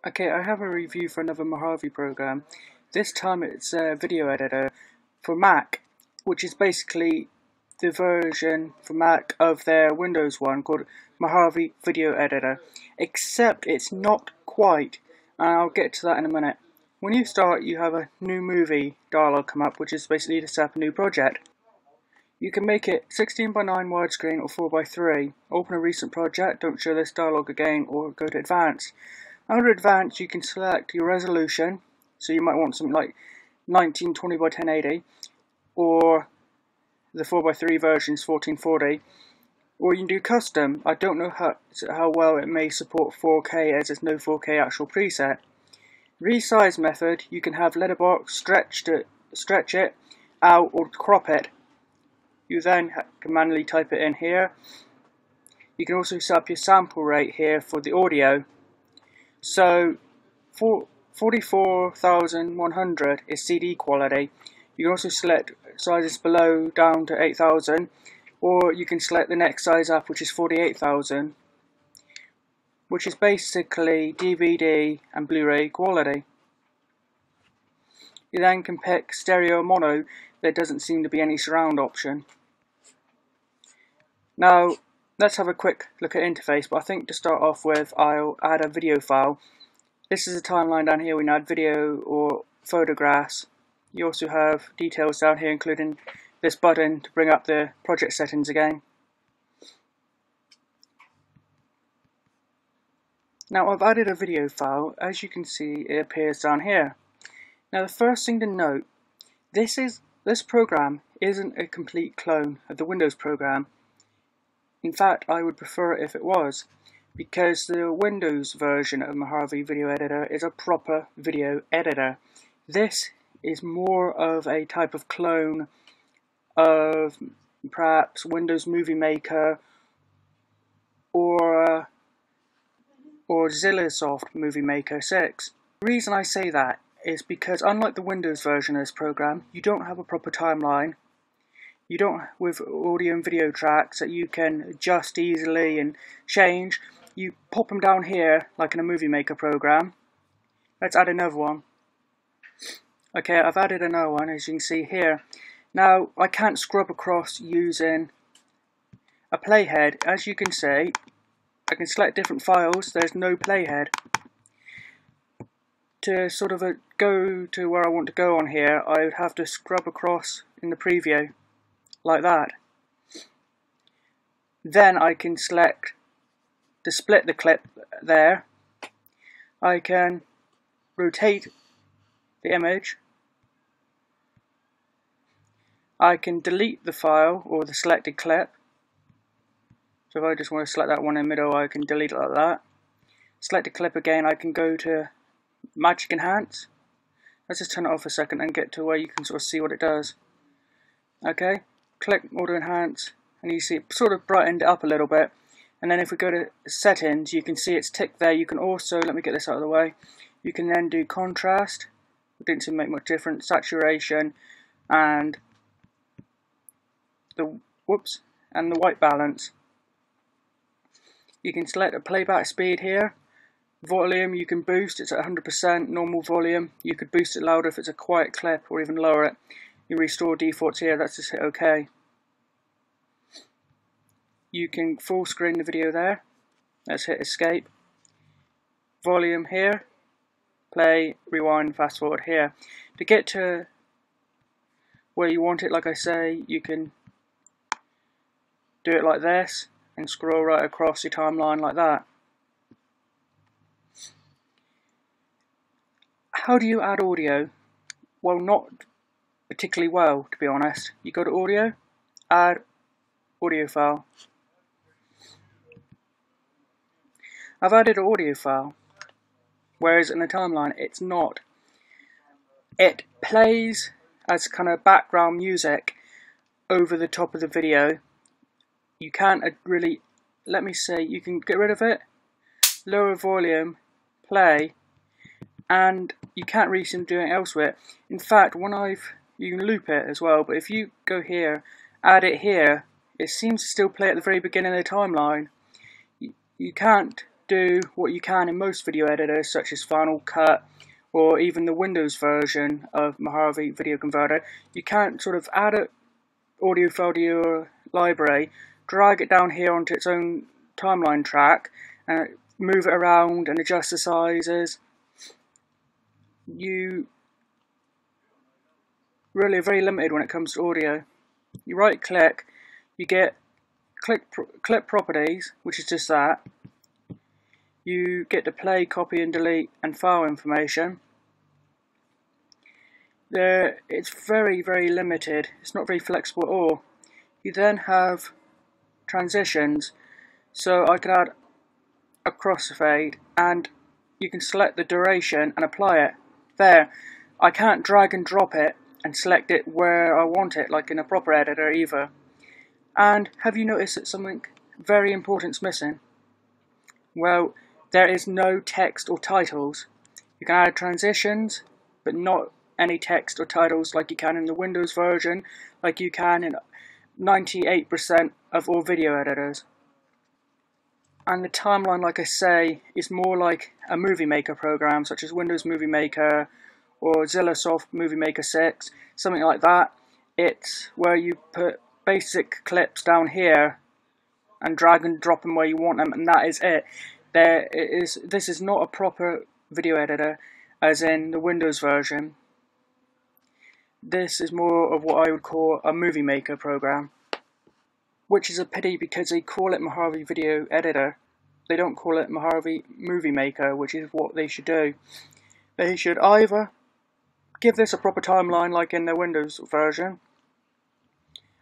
Okay, I have a review for another Movavi program. This time it's a video editor for Mac, which is basically the version for Mac of their Windows one called Movavi Video Editor, except it's not quite, and I'll get to that in a minute. When you start, you have a new movie dialog come up, which is basically to set up a new project. You can make it 16:9 widescreen or 4:3. Open a recent project, don't show this dialog again, or go to Advanced. Under Advanced, you can select your resolution, so you might want something like 1920 by 1080, or the 4:3 version is 1440, or you can do custom. I don't know how well it may support 4K, as there's no 4K actual preset. Resize method, you can have letterbox, stretch it out, or crop it. You then can manually type it in here. You can also set up your sample rate here for the audio. So, 44,100 is CD quality. You can also select sizes below down to 8,000, or you can select the next size up, which is 48,000, which is basically DVD and Blu-ray quality. You then can pick stereo or mono. There doesn't seem to be any surround option. Now, let's have a quick look at interface, but I think to start off with, I'll add a video file. This is a timeline down here. We can add video or photographs. You also have details down here, including this button to bring up the project settings again. Now, I've added a video file. As you can see, it appears down here. Now, the first thing to note, this program isn't a complete clone of the Windows program. In fact, I would prefer it if it was, because the Windows version of Movavi Video Editor is a proper video editor. This is more of a type of clone of perhaps Windows Movie Maker or Zillasoft Movie Maker 6. The reason I say that is because unlike the Windows version of this program, you don't have a proper timeline. You don't, with audio and video tracks that you can adjust easily and change. You pop them down here like in a Movie Maker program. Let's add another one. Okay, I've added another one, as you can see here. Now, I can't scrub across using a playhead. As you can see, I can select different files. There's no playhead. To sort of go to where I want to go on here, I would have to scrub across in the preview, like that. Then I can select to split the clip there. I can rotate the image. I can delete the file or the selected clip. So if I just want to select that one in the middle, I can delete it like that. Select a clip again, I can go to Magic Enhance. Let's just turn it off a second and get to where you can sort of see what it does. Okay, click Auto Enhance, and you see it sort of brightened it up a little bit. And then if we go to settings, you can see it's ticked there. You can also, let me get this out of the way, you can then do contrast. It didn't seem to make much difference. Saturation and the white balance. You can select a playback speed here. Volume you can boost, it's at 100% normal volume. You could boost it louder if it's a quiet clip, or even lower it. You restore defaults here, let's just hit OK. You can full screen the video there. Let's hit escape. Volume here. Play, rewind, fast forward here. To get to where you want it, like I say, you can do it like this and scroll right across your timeline like that. How do you add audio? Well, not particularly well, to be honest. You go to audio, add audio file. I've added an audio file, whereas in the timeline it's not. It plays as kind of background music over the top of the video. You can't really, let me see, you can get rid of it, lower volume, play, and you can't really seem to do anything else with it. In fact, you can loop it as well, but if you go here, add it here, it seems to still play at the very beginning of the timeline. You can't do what you can in most video editors such as Final Cut or even the Windows version of Movavi Video Converter. You can't sort of add an audio file to your library, drag it down here onto its own timeline track, and move it around and adjust the sizes. You really are very limited when it comes to audio. You right click, you get clip properties, which is just that. You get to play, copy and delete and file information. It's very limited, it's not very flexible at all. You then have transitions, so I could add a crossfade and you can select the duration and apply it. There, I can't drag and drop it and select it where I want it like in a proper editor either. And have you noticed that something very important's missing? Well, there is no text or titles. You can add transitions, but not any text or titles like you can in the Windows version, like you can in 98% of all video editors. And the timeline, like I say, is more like a Movie Maker program, such as Windows Movie Maker or Zillasoft Movie Maker 6, something like that. It's where you put basic clips down here and drag and drop them where you want them, and that is it. This is not a proper video editor, as in the Windows version. This is more of what I would call a Movie Maker program, which is a pity because they call it Movavi Video Editor. They don't call it Movavi Movie Maker, which is what they should do. They should either give this a proper timeline like in the Windows version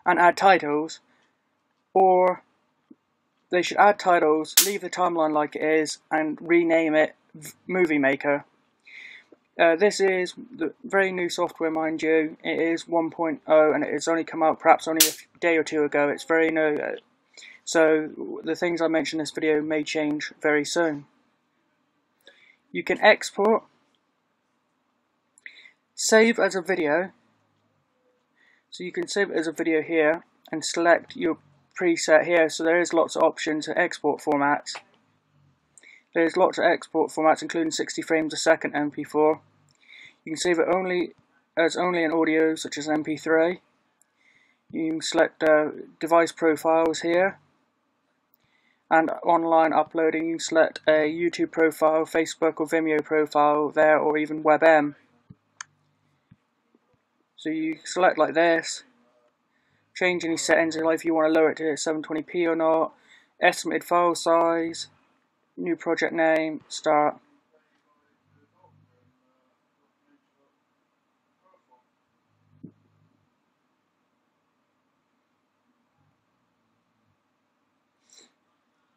and add titles, or they should add titles, leave the timeline like it is, and rename it Movie Maker. This is the very new software, mind you. It is 1.0 and it has only come out perhaps only a day or two ago. It's very new, so the things I mention in this video may change very soon. You can export, save as a video, so you can save it as a video here and select your preset here. So there is lots of options to export formats. There's lots of export formats including 60 frames a second MP4. You can save it only in audio such as MP3. You can select device profiles here, and online uploading you can select a YouTube profile, Facebook or Vimeo profile there, or even WebM. So you select like this, change any settings like if you want to lower it to 720p or not, estimated file size, new project name, start.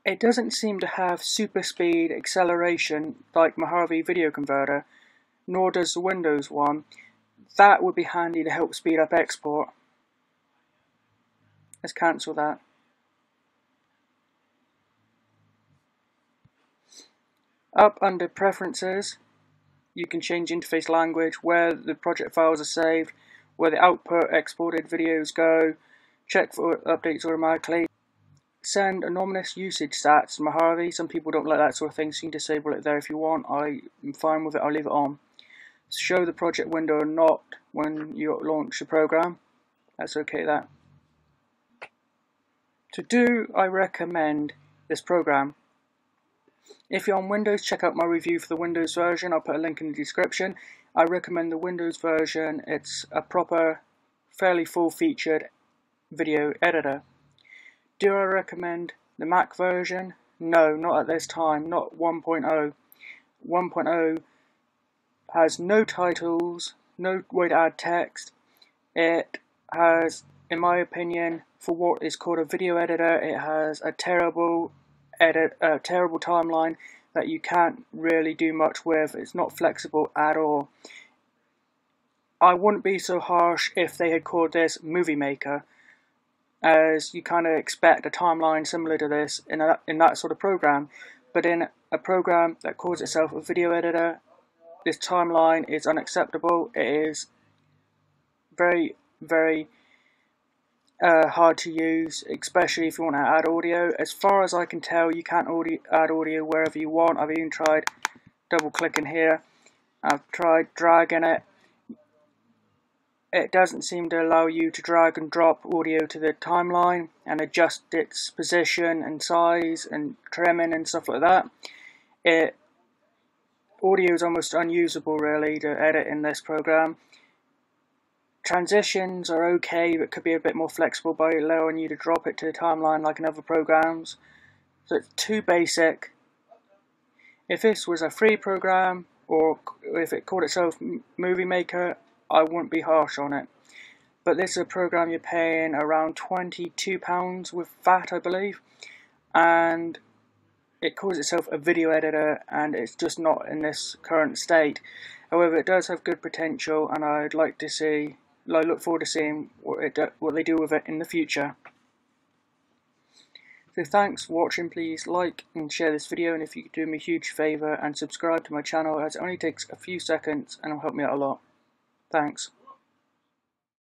It doesn't seem to have super speed acceleration like Movavi Video Converter, nor does the Windows one. That would be handy to help speed up export. Let's cancel that. Up under Preferences, you can change interface language, where the project files are saved, where the output exported videos go, check for updates automatically, send anonymous usage stats to Movavi. Some people don't like that sort of thing, so you can disable it there if you want. I'm fine with it, I'll leave it on. Show the project window or not when you launch the program. That's okay, that. To do, I recommend this program. If you're on Windows, check out my review for the Windows version. I'll put a link in the description. I recommend the Windows version. It's a proper, fairly full-featured video editor. Do I recommend the Mac version? No, not at this time, not 1.0. 1.0 has no titles, no way to add text. It has, in my opinion, for what is called a video editor, it has a terrible timeline that you can't really do much with. It's not flexible at all. I wouldn't be so harsh if they had called this Movie Maker, as you kind of expect a timeline similar to this in that sort of program. But in a program that calls itself a video editor, this timeline is unacceptable. It is very hard to use, especially if you want to add audio. As far as I can tell, you can't add audio wherever you want. I've even tried double clicking here. I've tried dragging it. It doesn't seem to allow you to drag and drop audio to the timeline and adjust its position and size and trimming and stuff like that. Audio is almost unusable really to edit in this program. Transitions are okay, but could be a bit more flexible by allowing you to drop it to the timeline like in other programs. So it's too basic. If this was a free program, or if it called itself Movie Maker, I wouldn't be harsh on it. But this is a program you're paying around £22 with VAT, I believe, and it calls itself a video editor, and it's just not in this current state. However, it does have good potential, and I look forward to seeing what they do with it in the future. So thanks for watching. Please like and share this video, and if you could do me a huge favour and subscribe to my channel, as it only takes a few seconds and it'll help me out a lot. Thanks.